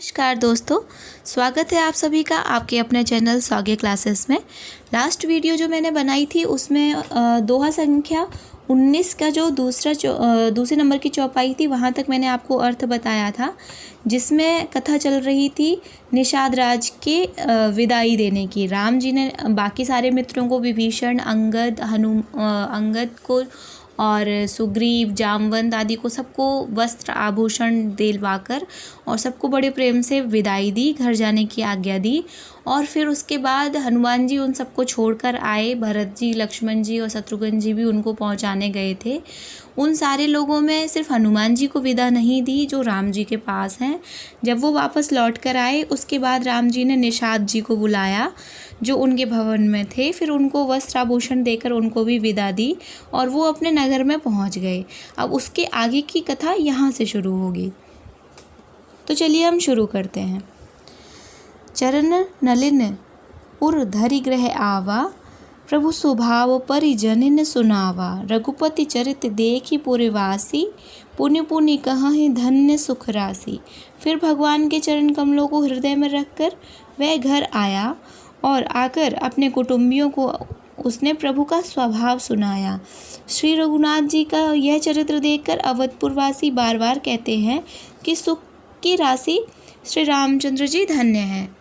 नमस्कार दोस्तों, स्वागत है आप सभी का आपके अपने चैनल सौगे क्लासेस में। लास्ट वीडियो जो मैंने बनाई थी उसमें दोहा संख्या 19 का जो दूसरे नंबर की चौपाई थी वहाँ तक मैंने आपको अर्थ बताया था, जिसमें कथा चल रही थी निषाद राज के विदाई देने की। राम जी ने बाकी सारे मित्रों को, विभीषण, अंगद को और सुग्रीव, जामवंत आदि को सबको वस्त्र आभूषण दिलवाकर और सबको बड़े प्रेम से विदाई दी, घर जाने की आज्ञा दी। और फिर उसके बाद हनुमान जी उन सबको छोड़कर आए। भरत जी, लक्ष्मण जी और शत्रुघ्न जी भी उनको पहुंचाने गए थे। उन सारे लोगों में सिर्फ हनुमान जी को विदा नहीं दी जो राम जी के पास हैं। जब वो वापस लौट कर आए उसके बाद राम जी ने निषाद जी को बुलाया जो उनके भवन में थे। फिर उनको वस्त्र आभूषण देकर उनको भी विदा दी और वो अपने नगर में पहुंच गए। अब उसके आगे की कथा यहाँ से शुरू होगी, तो चलिए हम शुरू करते हैं। चरण नलिन उर धरि ग्रह आवा, प्रभु स्वभाव परिजनिन सुनावा। रघुपति चरित देखी पुरवासी, पुण्य पुण्य कहहि धन्य सुख राशि। फिर भगवान के चरण कमलों को हृदय में रखकर वह घर आया और आकर अपने कुटुंबियों को उसने प्रभु का स्वभाव सुनाया। श्री रघुनाथ जी का यह चरित्र देखकर अवधपुरवासी बार बार कहते हैं कि सुख की राशि श्री रामचंद्र जी धन्य हैं।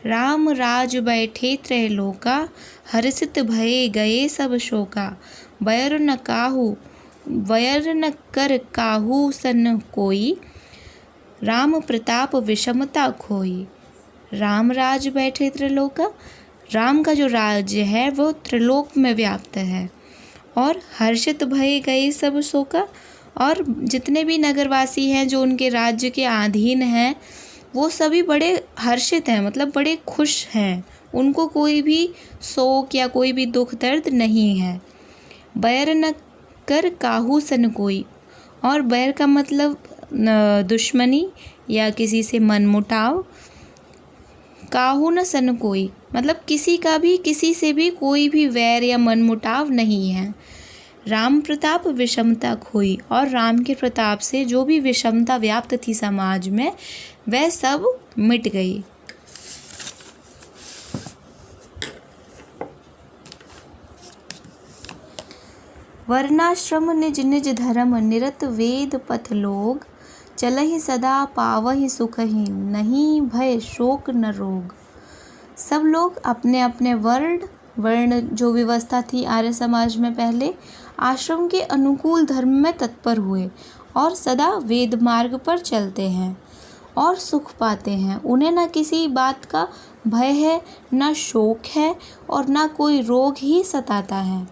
राम राज बैठे त्रैलोका, हर्षित भये गए सब शोका। वयर न कर काहू सन कोई, राम प्रताप विषमता खोई। राम राज बैठे त्रिलोका, राम का जो राज्य है वो त्रिलोक में व्याप्त है। और हर्षित भये गए सब शोका, और जितने भी नगरवासी हैं जो उनके राज्य के अधीन हैं वो सभी बड़े हर्षित हैं, मतलब बड़े खुश हैं। उनको कोई भी शोक या कोई भी दुख दर्द नहीं है। बैर न कर काहू सन कोई, और बैर का मतलब दुश्मनी या किसी से मनमुटाव। काहू न सन कोई मतलब किसी से भी कोई भी वैर या मनमुटाव नहीं है। राम प्रताप विषमता खोई, और राम के प्रताप से जो भी विषमता व्याप्त थी समाज में वह सब मिट गई। वर्णाश्रम निज निज धर्म, निरत वेद पथ लोग। चलहि सदा पावहि सुखहि, नहीं भय शोक न रोग। सब लोग अपने अपने वर्ण जो व्यवस्था थी आर्य समाज में पहले, आश्रम के अनुकूल धर्म में तत्पर हुए और सदा वेद मार्ग पर चलते हैं और सुख पाते हैं। उन्हें न किसी बात का भय है, न शोक है और न कोई रोग ही सताता है।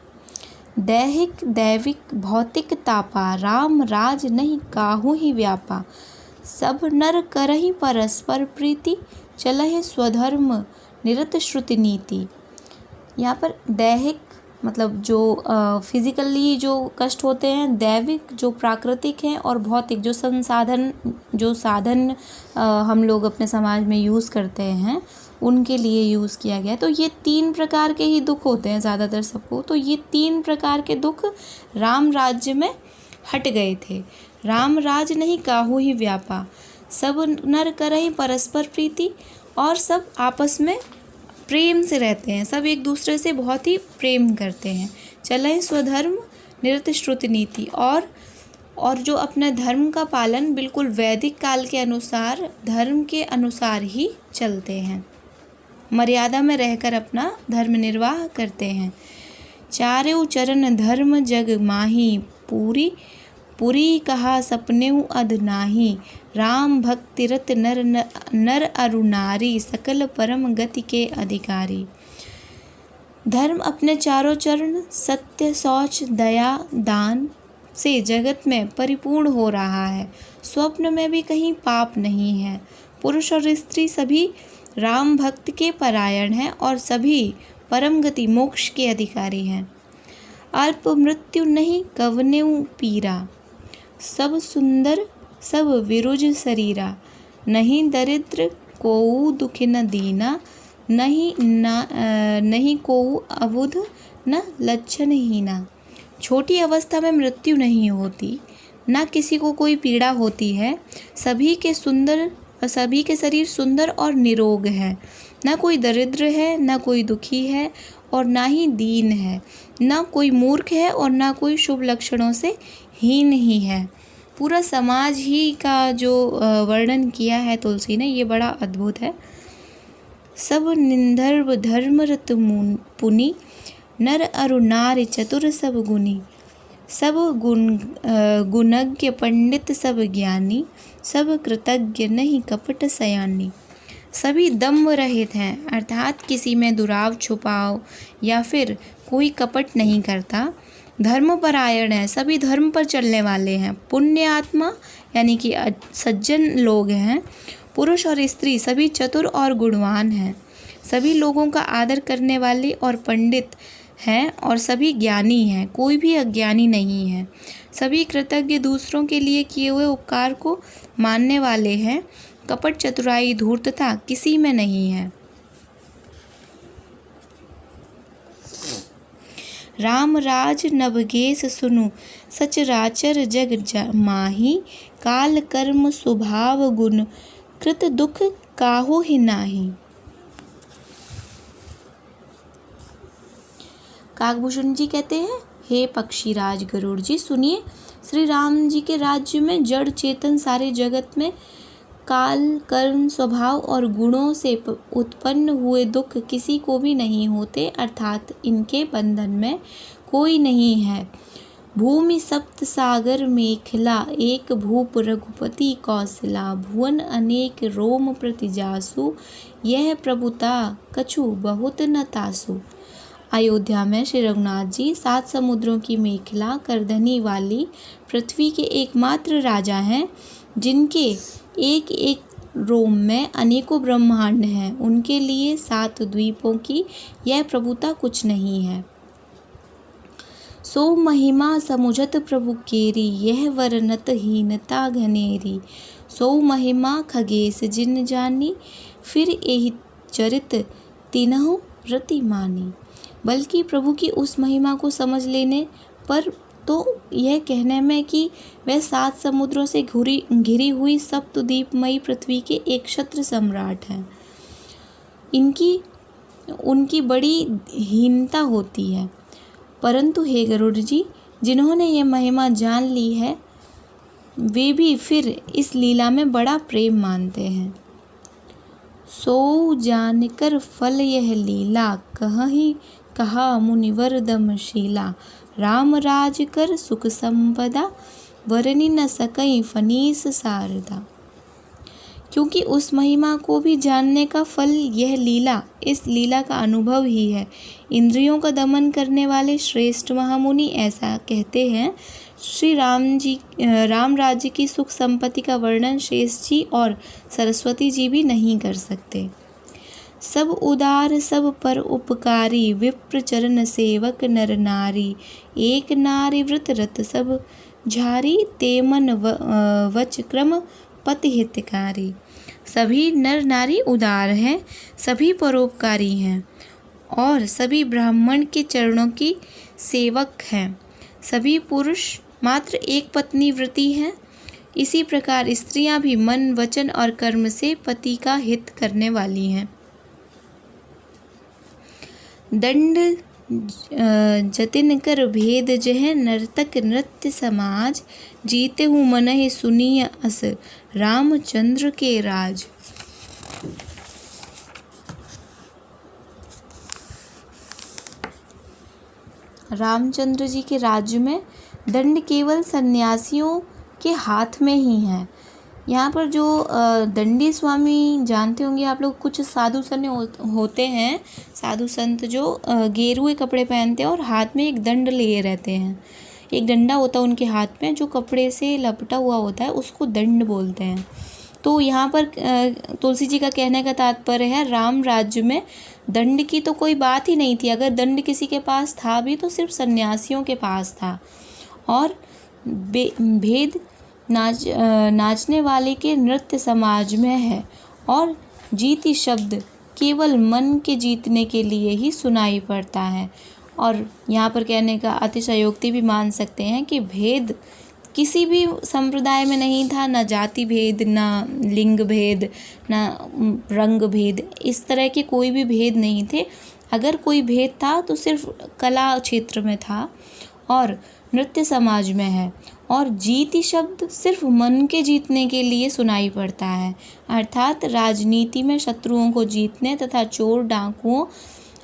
दैहिक दैविक भौतिक तापा, राम राज नहीं काहू ही व्यापा। सब नर करहि परस्पर प्रीति, चलहि स्वधर्म निरत श्रुति नीति। यहाँ पर दैहिक मतलब जो फिजिकली जो कष्ट होते हैं, दैविक जो प्राकृतिक हैं, और भौतिक जो साधन हम लोग अपने समाज में यूज़ करते हैं उनके लिए यूज़ किया गया। तो ये 3 प्रकार के ही दुख होते हैं ज़्यादातर सबको। तो ये 3 प्रकार के दुख राम राज्य में हट गए थे। राम राज नहीं काहू ही व्यापा, सब नर करहि परस्पर प्रीति, और सब आपस में प्रेम से रहते हैं, सब एक दूसरे से बहुत ही प्रेम करते हैं। चलहि स्वधर्म निरत श्रुति नीति, और जो अपने धर्म का पालन बिल्कुल वैदिक काल के अनुसार, धर्म के अनुसार ही चलते हैं, मर्यादा में रहकर अपना धर्म निर्वाह करते हैं। चारेउ चरण धर्म जग माही, पूरी कहा सपनेउ अध नाही। राम भक्ति रत नर अरु नारी, सकल परम गति के अधिकारी। धर्म अपने चारों चरण सत्य, शौच, दया, दान से जगत में परिपूर्ण हो रहा है। स्वप्न में भी कहीं पाप नहीं है। पुरुष और स्त्री सभी राम भक्त के परायण हैं और सभी परम गति मोक्ष के अधिकारी हैं। अल्प मृत्यु नहीं कवनेउ पीरा, सब सुंदर सब विरुज शरीरा। नहीं दरिद्र कोउ दुख न दीना, नहीं कोउ अबुध न लक्षण हीना। छोटी अवस्था में मृत्यु नहीं होती, न किसी को कोई पीड़ा होती है। सभी के सुंदर और सभी के शरीर सुंदर और निरोग है। न कोई दरिद्र है, न कोई दुखी है और ना ही दीन है, न कोई मूर्ख है और ना कोई शुभ लक्षणों से हीन ही है। पूरा समाज ही का जो वर्णन किया है तुलसी ने, ये बड़ा अद्भुत है। सब निंदर्भ धर्मरत पुनि, नर अरु नारी चतुर सब गुनी। सब गुणज्ञ पंडित सब ज्ञानी, सब कृतज्ञ नहीं कपट सयानी। सभी दम्भ रहित हैं, अर्थात किसी में दुराव छुपाव या फिर कोई कपट नहीं करता। धर्मपरायण है, सभी धर्म पर चलने वाले हैं। पुण्य आत्मा यानी कि सज्जन लोग हैं। पुरुष और स्त्री सभी चतुर और गुणवान हैं। सभी लोगों का आदर करने वाले और पंडित हैं और सभी ज्ञानी हैं, कोई भी अज्ञानी नहीं है। सभी कृतज्ञ, दूसरों के लिए किए हुए उपकार को मानने वाले हैं। कपट, चतुराई, धूर्तता किसी में नहीं है। राम राज नवगेश सुनु, सचराचर जग माही। काल कर्म स्वभाव गुण, कृत दुख काहू ही नाही। काकभूषण जी कहते हैं, हे पक्षीराज गरुड़ जी सुनिए, श्री राम जी के राज्य में जड़ चेतन सारे जगत में काल, कर्म, स्वभाव और गुणों से उत्पन्न हुए दुख किसी को भी नहीं होते, अर्थात इनके बंधन में कोई नहीं है। भूमि सप्त सागर मेखला, एक भूप रघुपति कौशला। भुवन अनेक रोम प्रतिजासु, यह प्रभुता कछु बहुत न तासु। अयोध्या में श्री रघुनाथ जी 7 समुद्रों की मेखला करधनी वाली पृथ्वी के एकमात्र राजा हैं, जिनके एक एक रोम में अनेकों ब्रह्मांड हैं। उनके लिए 7 द्वीपों की यह प्रभुता कुछ नहीं है। सो महिमा समुझत प्रभु केरी, यह वर्णत हीनता घनेरी। सो महिमा खगेश जिन जानी, फिर एहि चरित तीनहु रति मानी। बल्कि प्रभु की उस महिमा को समझ लेने पर तो यह कहने में कि वह 7 समुद्रों से घिरी हुई सप्तद्वीपमयी पृथ्वी के एक क्षत्र सम्राट हैं, उनकी बड़ी हीनता होती है। परंतु हे गरुड़ जी, जिन्होंने यह महिमा जान ली है, वे भी फिर इस लीला में बड़ा प्रेम मानते हैं। सो जानकर फल यह लीला, कहीं कहा मुनिवर दमशीला। राम राज कर सुख संपदा, वरनि न सकई फनीस शारदा। क्योंकि उस महिमा को भी जानने का फल यह लीला, इस लीला का अनुभव ही है। इंद्रियों का दमन करने वाले श्रेष्ठ महामुनि ऐसा कहते हैं। श्री राम राज्य की सुख संपत्ति का वर्णन शेष जी और सरस्वती जी भी नहीं कर सकते। सब उदार सब पर उपकारी, विप्र चरण सेवक नर नारी। एक नारी व्रत रत सब झारी, तेमन वच क्रम पति हितकारी। सभी नर नारी उदार हैं, सभी परोपकारी हैं और सभी ब्राह्मण के चरणों की सेवक हैं। सभी पुरुष मात्र एक पत्नी व्रती हैं। इसी प्रकार स्त्रियां भी मन, वचन और कर्म से पति का हित करने वाली हैं। दंड जतिन कर भेद जह, नर्तक नृत्य समाज। जीते हूँ मन ही सुनिय अस, रामचंद्र के राज। रामचंद्र जी के राज्य में दंड केवल सन्यासियों के हाथ में ही है। यहाँ पर जो दंडी स्वामी जानते होंगे आप लोग, कुछ साधु संत होते हैं, साधु संत जो गेरुए कपड़े पहनते हैं और हाथ में एक दंड लिए रहते हैं। एक डंडा होता है उनके हाथ में जो कपड़े से लपटा हुआ होता है, उसको दंड बोलते हैं। तो यहाँ पर तुलसी जी का कहने का तात्पर्य है, राम राज्य में दंड की तो कोई बात ही नहीं थी। अगर दंड किसी के पास था भी तो सिर्फ सन्यासियों के पास था। और भेद नाचने वाले के नृत्य समाज में है। और जीती शब्द केवल मन के जीतने के लिए ही सुनाई पड़ता है। और यहाँ पर कहने का अतिशयोक्ति भी मान सकते हैं कि भेद किसी भी संप्रदाय में नहीं था, ना जाति भेद, ना लिंग भेद, ना रंग भेद, इस तरह के कोई भी भेद नहीं थे। अगर कोई भेद था तो सिर्फ कला क्षेत्र में था और नृत्य समाज में है। और जीति शब्द सिर्फ मन के जीतने के लिए सुनाई पड़ता है, अर्थात राजनीति में शत्रुओं को जीतने तथा चोर डाकुओं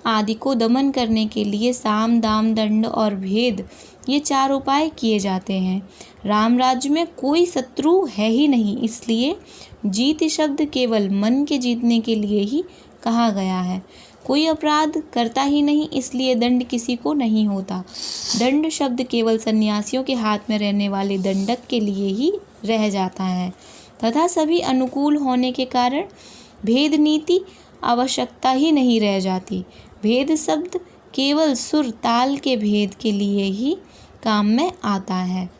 आदि को दमन करने के लिए साम दाम दंड और भेद, ये 4 उपाय किए जाते हैं। राम राज्य में कोई शत्रु है ही नहीं, इसलिए जीत शब्द केवल मन के जीतने के लिए ही कहा गया है। कोई अपराध करता ही नहीं, इसलिए दंड किसी को नहीं होता। दंड शब्द केवल सन्यासियों के हाथ में रहने वाले दंडक के लिए ही रह जाता है तथा सभी अनुकूल होने के कारण भेद नीति आवश्यकता ही नहीं रह जाती। भेद शब्द केवल सुर ताल के भेद के लिए ही काम में आता है।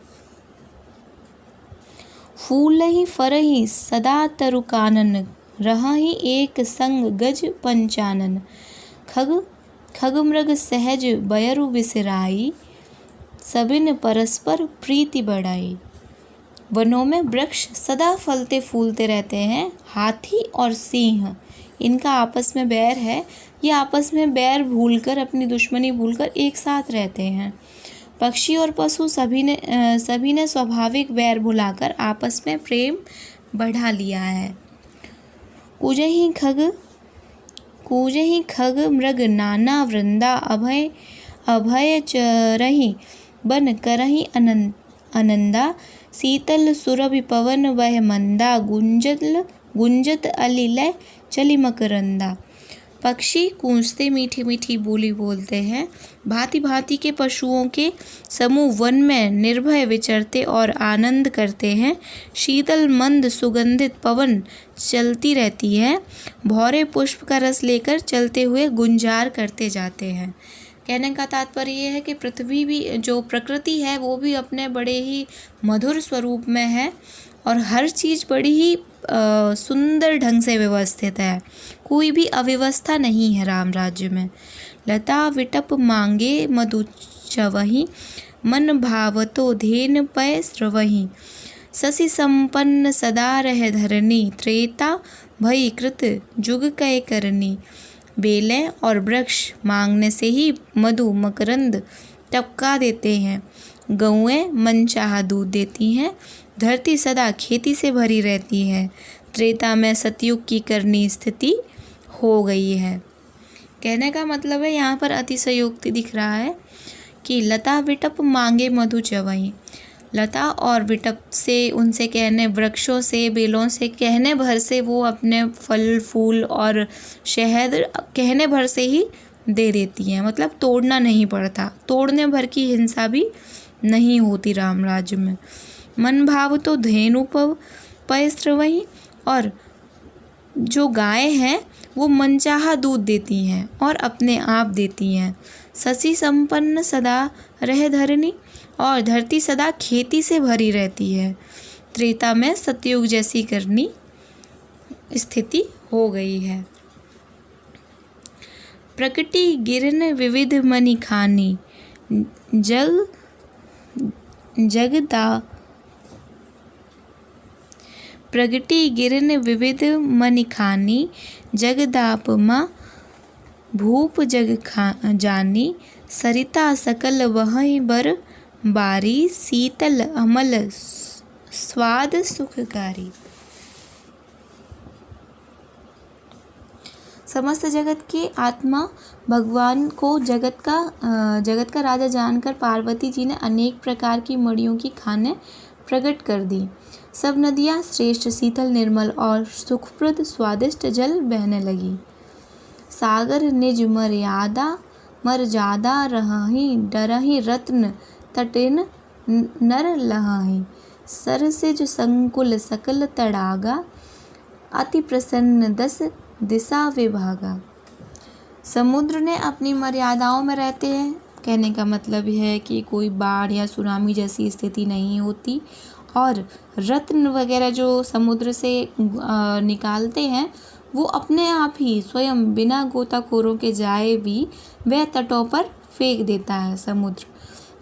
फूलहि फरहि सदा तरु कानन, रहहि एक संग गज पंचानन। खग मृग सहज बयरु बिसराई, सबिन परस्पर प्रीति बढ़ाई। वनों में वृक्ष सदा फलते फूलते रहते हैं। हाथी और सिंह, इनका आपस में बैर है। ये आपस में बैर भूलकर, अपनी दुश्मनी भूलकर एक साथ रहते हैं। पक्षी और पशु सभी ने स्वाभाविक बैर भुलाकर आपस में प्रेम बढ़ा लिया है। कूजहि खग मृग नाना वृंदा, अभय चरहि बन करहि आनंदा। शीतल सुरभि पवन वह मंदा, गुंजत अलिलय चली मकरंदा। पक्षी कूंजते मीठी मीठी बोली बोलते हैं। भांति भांति के पशुओं के समूह वन में निर्भय विचरते और आनंद करते हैं। शीतल मंद सुगंधित पवन चलती रहती है। भौरे पुष्प का रस लेकर चलते हुए गुंजार करते जाते हैं। कहने का तात्पर्य ये है कि पृथ्वी भी, जो प्रकृति है, वो भी अपने बड़े ही मधुर स्वरूप में है और हर चीज़ बड़ी ही सुंदर ढंग से व्यवस्थित है। कोई भी अव्यवस्था नहीं है राम राज्य में। लता विटप मांगे मधु चवहि, मन भावतो धेन पय स्रवहि। शशि संपन्न सदा रह धरनी, त्रेता भई कृत जुग कै करनी। बेलें और वृक्ष मांगने से ही मधु मकरंद टपका देते हैं। गौएं मनचाहा दूध देती हैं। धरती सदा खेती से भरी रहती है। त्रेता में सतयुग की करनी स्थिति हो गई है। कहने का मतलब है, यहाँ पर अतिशयोक्ति दिख रहा है कि लता विटप मांगे मधु चवहि। लता और विटप से, उनसे कहने, वृक्षों से, बेलों से कहने भर से वो अपने फल फूल और शहद कहने भर से ही दे देती हैं। मतलब तोड़ना नहीं पड़ता, तोड़ने भर की हिंसा भी नहीं होती राम राज्य में। मन भाव तो धेनु पय स्रवहि, और जो गाय हैं वो मनचाहा दूध देती हैं और अपने आप देती हैं। शशि संपन्न सदा रह धरनी, और धरती सदा खेती से भरी रहती है। त्रेता में सतयुग जैसी करनी स्थिति हो गई है। प्रकृति गिरन विविध मनि खानी, प्रगति गिरन विविध मनि खानी, जगदापमा भूप जग जानी। सरिता सकल वहीं बर बारी, शीतल अमल स्वाद सुखकारी। समस्त जगत के आत्मा भगवान को जगत का राजा जानकर पार्वती जी ने अनेक प्रकार की मड़ियों की खाने प्रकट कर दी। सब नदियाँ श्रेष्ठ, शीतल, निर्मल और सुखप्रद स्वादिष्ट जल बहने लगी। सागर निज मर्यादा रहहि, डरहि रत्न तटिन नर लहहि। सरसिज संकुल सकल तड़ागा, अति प्रसन्न 10 दिशा विभागा। समुद्र ने अपनी मर्यादाओं में रहते हैं। कहने का मतलब है कि कोई बाढ़ या सुनामी जैसी स्थिति नहीं होती, और रत्न वगैरह जो समुद्र से निकालते हैं वो अपने आप ही स्वयं बिना गोताखोरों के जाए भी वह तटों पर फेंक देता है समुद्र,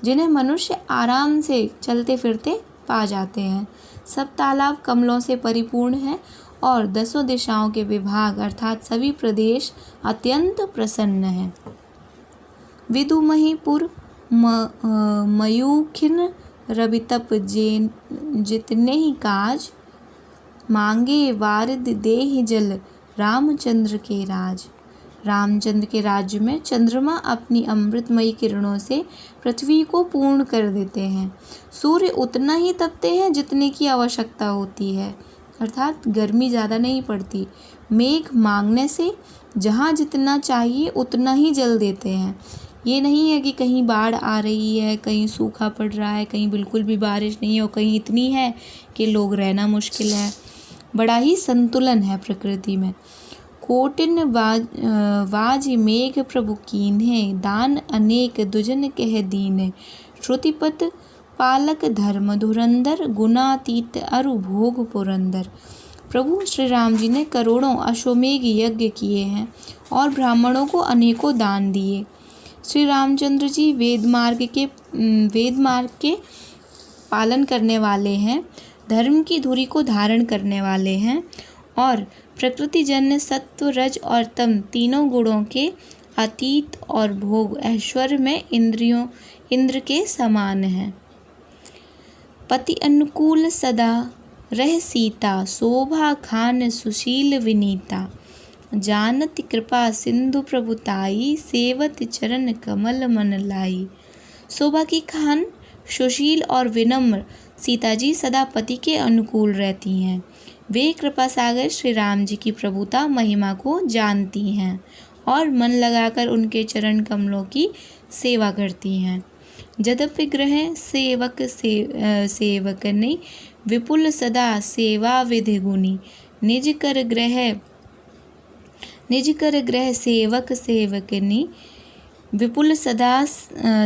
जिन्हें मनुष्य आराम से चलते फिरते पा जाते हैं। सब तालाब कमलों से परिपूर्ण हैं और 10 दिशाओं के विभाग अर्थात सभी प्रदेश अत्यंत प्रसन्न हैं। विदुमहीपुर मयूखिन रवितप जितने ही काज, मांगे वारिद देहि जल रामचंद्र के राज। रामचंद्र के राज्य में चंद्रमा अपनी अमृतमयी किरणों से पृथ्वी को पूर्ण कर देते हैं। सूर्य उतना ही तपते हैं जितने की आवश्यकता होती है, अर्थात गर्मी ज़्यादा नहीं पड़ती। मेघ मांगने से जहाँ जितना चाहिए उतना ही जल देते हैं। ये नहीं है कि कहीं बाढ़ आ रही है, कहीं सूखा पड़ रहा है, कहीं बिल्कुल भी बारिश नहीं है और कहीं इतनी है कि लोग रहना मुश्किल है। बड़ा ही संतुलन है प्रकृति में। कोटिन वाज मेघ प्रभु कीन्हे, दान अनेक दुजन कह दीने। श्रुतिपत पालक धर्म धुरंधर, गुणातीत अरु भोग पुरंदर। प्रभु श्री राम जी ने करोड़ों अश्वमेघ यज्ञ किए हैं और ब्राह्मणों को अनेकों दान दिए। श्री रामचंद्र जी वेद मार्ग के पालन करने वाले हैं, धर्म की धुरी को धारण करने वाले हैं और प्रकृति जन्य सत्व रज और तम तीनों गुणों के अतीत और भोग ऐश्वर्य में इंद्र के समान हैं। पति अनुकूल सदा रह सीता, शोभा खान सुशील विनीता। जानत कृपा सिंधु प्रभुताई, सेवत चरण कमल मन लाई। शोभा की खान सुशील और विनम्र सीता जी सदा पति के अनुकूल रहती हैं। वे कृपा सागर श्री राम जी की प्रभुता महिमा को जानती हैं और मन लगाकर उनके चरण कमलों की सेवा करती हैं। जदपि ग्रह सेवकनी, विपुल सदा सेवा विधि गुनी। निज कर ग्रह सेवक सेवकनी, विपुल सदा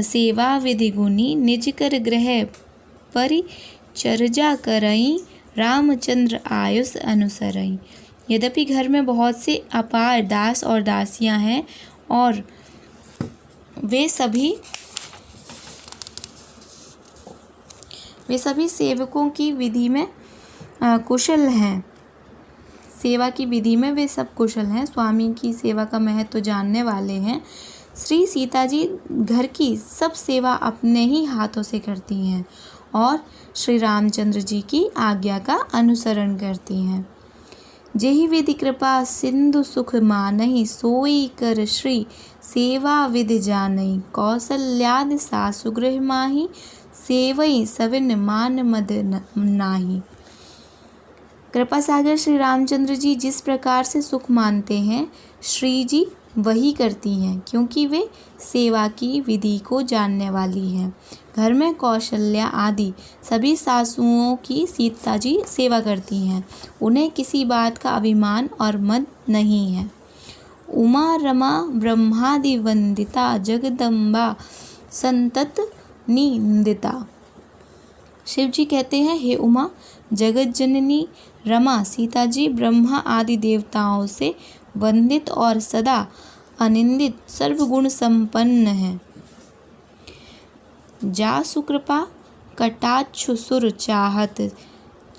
सेवा विधि गुनी। निज कर ग्रह परिचर्या करई, रामचंद्र आयुष अनुसरई। यद्यपि घर में बहुत से अपार दास और दासियां हैं और वे सभी सेवकों की विधि में कुशल हैं। सेवा की विधि में वे सब कुशल हैं, स्वामी की सेवा का महत्व जानने वाले हैं। श्री सीता जी घर की सब सेवा अपने ही हाथों से करती हैं और श्री रामचंद्र जी की आज्ञा का अनुसरण करती हैं। जेहि विधि कृपा सिंधु सुख मानहि, सोई कर श्री सेवा विधि जानहि। कौसल्यादि सासु गृह माहि, सेवई सविन मान मद नाही। कृपा सागर श्री रामचंद्र जी जिस प्रकार से सुख मानते हैं, श्री जी वही करती हैं, क्योंकि वे सेवा की विधि को जानने वाली हैं। घर में कौशल्या आदि सभी सासुओं की सीता जी सेवा करती हैं। उन्हें किसी बात का अभिमान और मद नहीं है। उमा रमा ब्रह्मादि वंदिता, जगदम्बा संतत निंदिता। शिव जी कहते हैं, हे उमा, जगत जननी रमा सीता जी ब्रह्मा आदि देवताओं से वंदित और सदा अनिंदित सर्वगुण संपन्न है। जासु कृपा कटाक्षु सुर चाहत,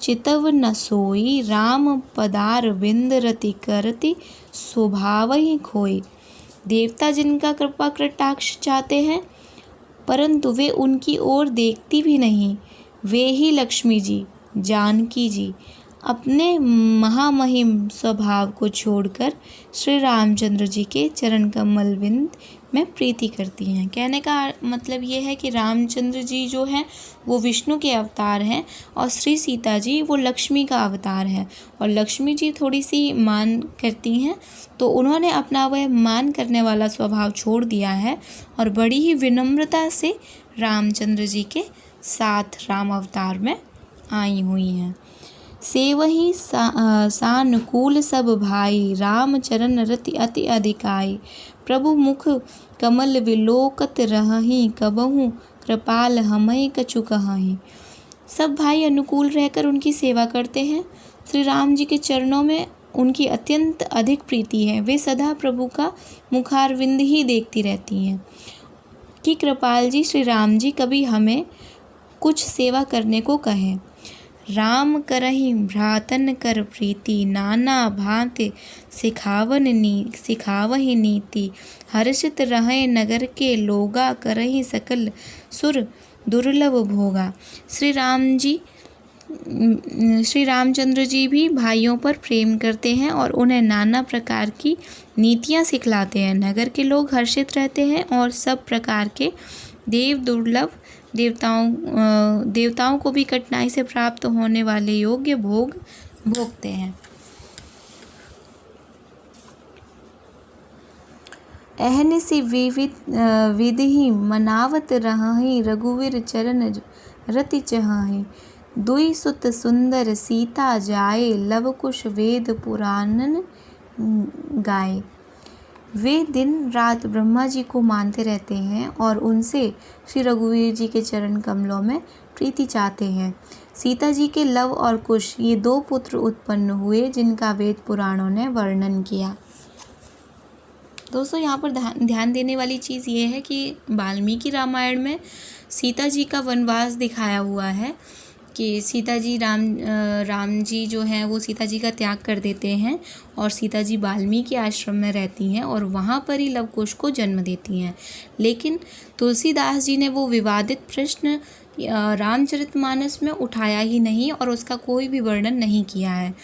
चितव न सोई। राम पदार बिंद रति करति, स्वभाव ही खोई। देवता जिनका कृपा कटाक्ष चाहते हैं परंतु वे उनकी ओर देखती भी नहीं, वे ही लक्ष्मी जी जानकी जी अपने महामहिम स्वभाव को छोड़कर श्री रामचंद्र जी के चरण कमल बिंद में प्रीति करती हैं। कहने का मतलब ये है कि रामचंद्र जी जो हैं वो विष्णु के अवतार हैं और श्री सीता जी वो लक्ष्मी का अवतार है। और लक्ष्मी जी थोड़ी सी मान करती हैं तो उन्होंने अपना वह मान करने वाला स्वभाव छोड़ दिया है और बड़ी ही विनम्रता से रामचंद्र जी के साथ राम अवतार में आई हुई हैं। सेवहि सानुकूल सब भाई, राम चरण रति अति अधिकाई। प्रभु मुख कमल विलोकत रहहि, कबहु कृपाल हमय कछु कहहि। सब भाई अनुकूल रहकर उनकी सेवा करते हैं। श्री राम जी के चरणों में उनकी अत्यंत अधिक प्रीति है। वे सदा प्रभु का मुखारविंद ही देखती रहती हैं कि कृपाल जी श्री राम जी कभी हमें कुछ सेवा करने को कहें। राम करहि भ्रातन कर प्रीति, नाना भांति सिखावहि नीति। हर्षित रहे नगर के लोगा, करहि सकल सुर दुर्लभ भोगा। श्री रामचंद्र जी भी भाइयों पर प्रेम करते हैं और उन्हें नाना प्रकार की नीतियाँ सिखलाते हैं। नगर के लोग हर्षित रहते हैं और सब प्रकार के दुर्लभ देवताओं को भी कठिनाई से प्राप्त होने वाले योग्य भोग भोगते हैं। अहनिसि विधि मनावत रहहि, रघुवीर चरण रति चहहि। दुई सुत सुंदर सीता जाए, लव कुश वेद पुराणन गाए। वे दिन रात ब्रह्मा जी को मानते रहते हैं और उनसे श्री रघुवीर जी के चरण कमलों में प्रीति चाहते हैं। सीता जी के लव और कुश ये 2 पुत्र उत्पन्न हुए जिनका वेद पुराणों ने वर्णन किया। दोस्तों, यहाँ पर ध्यान देने वाली चीज़ ये है कि वाल्मीकि रामायण में सीता जी का वनवास दिखाया हुआ है कि सीता जी राम जी जो हैं वो सीता जी का त्याग कर देते हैं और सीता जी वाल्मीकि आश्रम में रहती हैं और वहाँ पर ही लवकुश को जन्म देती हैं। लेकिन तुलसीदास जी ने वो विवादित प्रश्न रामचरितमानस में उठाया ही नहीं और उसका कोई भी वर्णन नहीं किया है।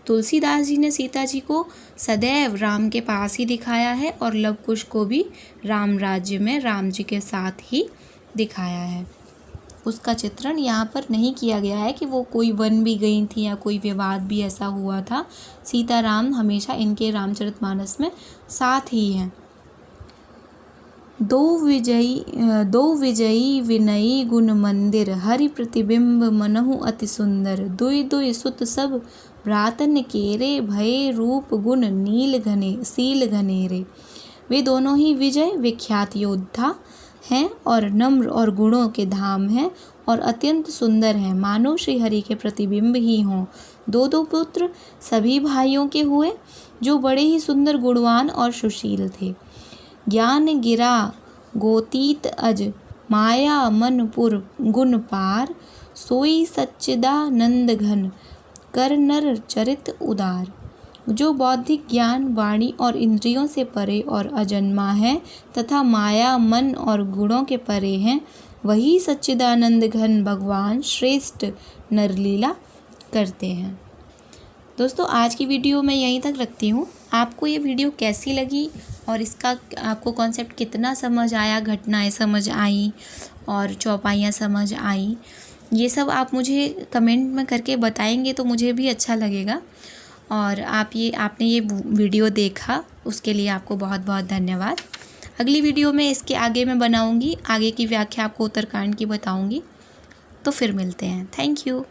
तुलसीदास जी ने सीता जी को सदैव राम के पास ही दिखाया है और लवकुश को भी राम राज्य में राम जी के साथ ही दिखाया है। उसका चित्रण यहाँ पर नहीं किया गया है कि वो कोई वन भी गई थी या कोई विवाद भी ऐसा हुआ था। सीता राम हमेशा इनके रामचरितमानस में साथ ही हैं। दो विजयी विनयी गुण मंदिर, हरि प्रतिबिंब मनहु अति सुंदर। दुई दुई सुत सब भ्रातन केरे, भये रूप गुण सील घनेरे। वे दोनों ही विजय विख्यात योद्धा हैं और नम्र और गुणों के धाम हैं और अत्यंत सुंदर हैं, मानो श्री हरि के प्रतिबिंब ही हों। 2 पुत्र सभी भाइयों के हुए जो बड़े ही सुंदर, गुणवान और सुशील थे। ज्ञान गिरा गोतीत अज, माया मनपुर गुण पार। सोई सच्चिदानंद घन, कर नर चरित उदार। जो बौद्धिक ज्ञान, वाणी और इंद्रियों से परे और अजन्मा है तथा माया, मन और गुणों के परे हैं, वही सच्चिदानंद घन भगवान श्रेष्ठ नरलीला करते हैं। दोस्तों, आज की वीडियो मैं यहीं तक रखती हूँ। आपको ये वीडियो कैसी लगी और इसका आपको कॉन्सेप्ट कितना समझ आया, घटनाएं समझ आई और चौपाइयाँ समझ आई, ये सब आप मुझे कमेंट में करके बताएंगे तो मुझे भी अच्छा लगेगा। और आपने ये वीडियो देखा उसके लिए आपको बहुत बहुत धन्यवाद। अगली वीडियो में इसके आगे मैं बनाऊंगी, आगे की व्याख्या आपको उत्तरकांड की बताऊंगी। तो फिर मिलते हैं। Thank you.